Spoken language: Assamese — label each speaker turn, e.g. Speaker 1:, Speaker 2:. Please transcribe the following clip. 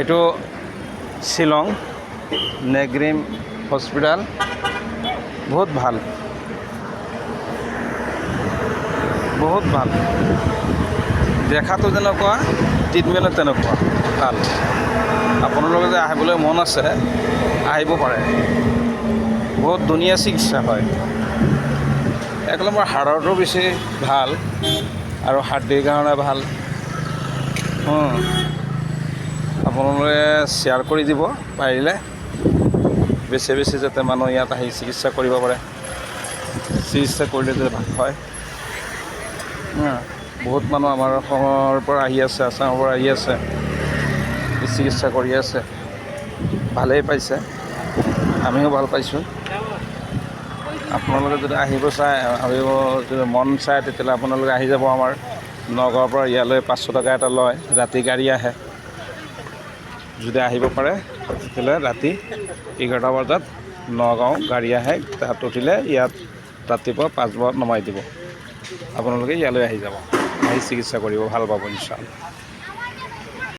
Speaker 1: এইটো শ্বিলং নেগ্ৰিম হস্পিটাল বহুত ভাল দেখাতো যেনেকুৱা ট্ৰিটমেণ্ট তেনেকুৱা ভাল আপোনালোকে যে আহিবলৈ মন আছে আহিব পাৰে বহুত ধুনীয়া চিকিৎসা হয় 1 নম্বৰ হাড়ৰটো বেছি ভাল আৰু হাড়ৰ কাৰণে ভাল আপোনালোকে শ্বেয়াৰ কৰি দিব পাৰিলে বেছি যাতে মানুহ ইয়াত আহি চিকিৎসা কৰিব পাৰে চিকিৎসা কৰিলে যে ভাল হয় বহুত মানুহ আমাৰ অসমৰ পৰা আহি আছে আসামৰ পৰা আহি আছে চিকিৎসা কৰি আছে ভালেই পাইছে আমিও ভাল পাইছোঁ আপোনালোকে যদি আহিব যদি মন চায় তেতিয়াহ'লে আপোনালোকে আহি যাব আমাৰ নগাঁৱৰ পৰা ইয়ালৈ 500 টকা এটা লয় ৰাতি গাড়ী আহে যদি আহিব পাৰে তেতিয়াহ'লে ৰাতি 11টা বজাত নগাঁও গাড়ী আহে তাত উঠিলে ইয়াত ৰাতিপুৱা 5 বজাত নমাই দিব আপোনালোকে ইয়ালৈ আহি যাব আহি চিকিৎসা কৰিব ভাল পাব ইনশাআল্লাহ